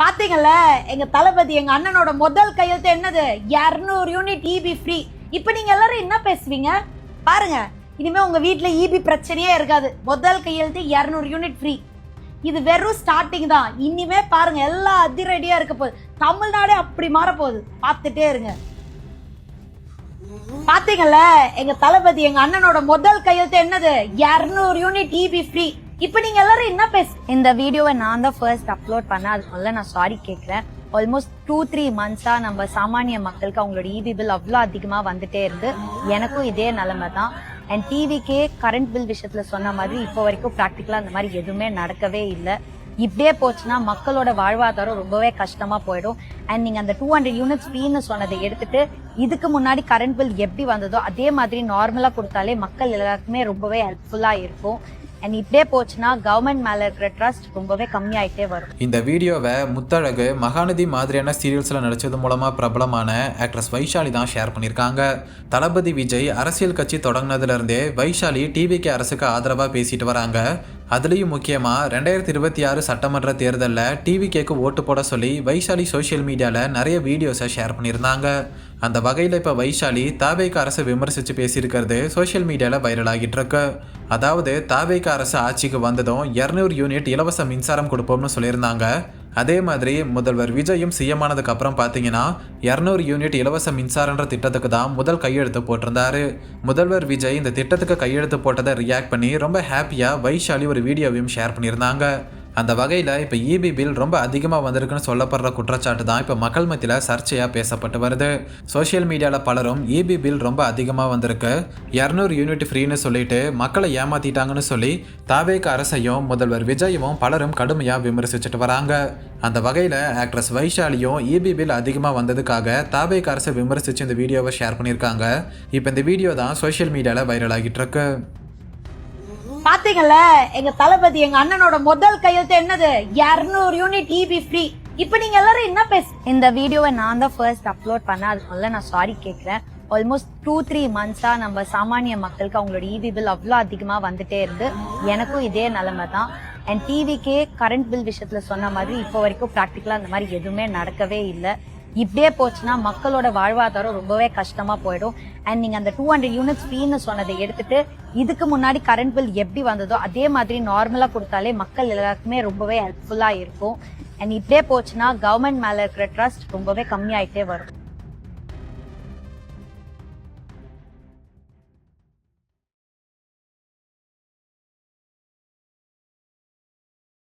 பாத்தீங்கல்ல, எங்க தளபதி எங்க அண்ணனோட முதல் கையெழுத்து என்னது? 200 யூனிட் இபி ஃப்ரீ. இப்ப நீங்க எல்லாரும் என்ன பேசுவீங்க பாருங்க. இனிமே உங்க வீட்டுல இபி பிரச்சனையே இருக்காது. முதல் கையெழுத்து 200 யூனிட் ஃப்ரீ. இது வெறும் ஸ்டார்டிங் தான். இனிமே பாருங்க, எல்லாம் அதிரடியா இருக்க போகுது. தமிழ்நாடே அப்படி மாற போகுது. பார்த்துட்டே இருங்க. பாத்தீங்கல்ல, எங்க தளபதி எங்க அண்ணனோட முதல் கையெழுத்து என்னது? 200 யூனிட் இபி ஃப்ரீ. இப்ப நீங்க எல்லாரும் என்ன இந்த வீடியோவை நான் தான் ஃபர்ஸ்ட் அப்லோட் பண்ணேன். அதுக்கு முதல்ல நான் சாரி கேட்குறேன். ஆல்மோஸ்ட் 2-3 மந்த்ஸா நம்ம சாமானிய மக்களுக்கு அவங்களோட இபி பில் அவ்வளோ அதிகமா வந்துட்டே இருந்து எனக்கும் இதே நிலைமை தான். அண்ட் டிவிக்கே கரண்ட் பில் விஷயத்துல சொன்ன மாதிரி இப்போ வரைக்கும் ப்ராக்டிக்கலா அந்த மாதிரி எதுவுமே நடக்கவே இல்லை. இப்படியே போச்சுன்னா மக்களோட வாழ்வாதாரம் ரொம்பவே கஷ்டமா போயிடும். அண்ட் நீங்க அந்த 200 யூனிட்ஸ் ஃப்ரீன்னு சொன்னதை எடுத்துட்டு இதுக்கு முன்னாடி கரண்ட் பில் எப்படி வந்ததோ அதே மாதிரி நார்மலா கொடுத்தாலே மக்கள் எல்லாருக்குமே ரொம்பவே ஹெல்ப்ஃபுல்லா இருக்கும். அண்ட் இப்படியே போச்சுன்னா கவர்மெண்ட் மேல இருக்கிற ட்ரஸ்ட் ரொம்பவே கம்மியாயிட்டே வரும். இந்த வீடியோவை முத்தழகு, மகாநதி மாதிரியான சீரியல்ஸ்ல நடிச்சது மூலமா பிரபலமான ஆக்ட்ரஸ் வைஷாலி தான் ஷேர் பண்ணியிருக்காங்க. தளபதி விஜய் அரசியல் கட்சி தொடங்கினதுல இருந்தே வைஷாலி டிவிக்கு அரசுக்கு ஆதரவா பேசிட்டு வராங்க. அதுலேயும் முக்கியமாக 2026 சட்டமன்ற தேர்தலில் டிவிகேக்கு ஓட்டு போட சொல்லி வைஷாலி சோஷியல் மீடியாவில் நிறைய வீடியோஸை ஷேர் பண்ணியிருந்தாங்க. அந்த வகையில் இப்போ வைஷாலி தாவேக அரசு விமர்சித்து பேசியிருக்கிறது சோஷியல் மீடியாவில் வைரல் ஆகிட்டு இருக்கு. அதாவது தாவேக அரசு ஆட்சிக்கு வந்ததும் 200 யூனிட் இலவச மின்சாரம் கொடுப்போம்னு சொல்லியிருந்தாங்க. அதே மாதிரி முதல்வர் விஜயும் சிஎம் ஆனதுக்கு அப்புறம் பார்த்தீங்கன்னா 200 யூனிட் இலவச மின்சாரன்ற திட்டத்துக்கு தான் முதல் கையெழுத்து போட்டிருந்தாரு. முதல்வர் விஜய் இந்த திட்டத்துக்கு கையெழுத்து போட்டதை ரியாக்ட் பண்ணி ரொம்ப ஹாப்பியாக வைஷாலி ஒரு வீடியோவையும் ஷேர் பண்ணியிருந்தாங்க. அந்த வகையில் இப்போ இபி பில் ரொம்ப அதிகமாக வந்திருக்குன்னு சொல்லப்படுற குற்றச்சாட்டு தான் இப்போ மக்கள் மத்தியில் சர்ச்சையாக பேசப்பட்டு வருது. சோஷியல் மீடியாவில் பலரும் இபி பில் ரொம்ப அதிகமாக வந்திருக்கு, 200 யூனிட் ஃப்ரீன்னு சொல்லிட்டு மக்களை ஏமாத்திட்டாங்கன்னு சொல்லி தாவேக அரசையும் முதல்வர் விஜயவும் பலரும் கடுமையாக விமர்சிச்சுட்டு வராங்க. அந்த வகையில் ஆக்ட்ரஸ் வைஷாலியும் இபி பில் அதிகமாக வந்ததுக்காக தாவேக அரசை விமர்சித்து இந்த வீடியோவை ஷேர் பண்ணியிருக்காங்க. இப்போ இந்த வீடியோ தான் சோஷியல் மீடியாவில் வைரல் ஆகிட்டு இருக்கு. பாத்தீங்கல்ல, எங்க தளபதி எங்க அண்ணனோட முதல் கையெழுத்து என்னது? 200 யூனிட் இபி ஃப்ரீ. இப்ப நீங்க எல்லாரும் என்ன இந்த வீடியோவை நான் தான் ஃபர்ஸ்ட் அப்லோட் பண்ணேன். அதுக்கு முதல்ல நான் சாரி கேட்குறேன். ஆல்மோஸ்ட் 2-3 மந்த்ஸா நம்ம சாமானிய மக்களுக்கு அவங்களோட இபி பில் அவ்வளோ அதிகமா வந்துட்டே இருந்து எனக்கும் இதே நிலைமை தான். அண்ட் டிவிக்கே கரண்ட் பில் விஷயத்துல சொன்ன மாதிரி இப்போ வரைக்கும் ப்ராக்டிக்கலா அந்த மாதிரி எதுவுமே நடக்கவே இல்லை. இப்படியே போச்சுன்னா மக்களோட வாழ்வாதாரம் ரொம்பவே கஷ்டமா போயிடும். அண்ட் நீங்க அந்த 200 யூனிட்ஸ் ஃப்ரீன்னு சொன்னதை எடுத்துட்டு இதுக்கு முன்னாடி கரண்ட் பில் எப்படி வந்ததோ அதே மாதிரி நார்மலா கொடுத்தாலே மக்கள் எல்லாருக்குமே ரொம்பவே ஹெல்ப்ஃபுல்லா இருக்கும். அண்ட் இப்படியே போச்சுன்னா கவர்மெண்ட் மேல இருக்கிற ட்ரஸ்ட் ரொம்பவே கம்மியாயிட்டே வரும்.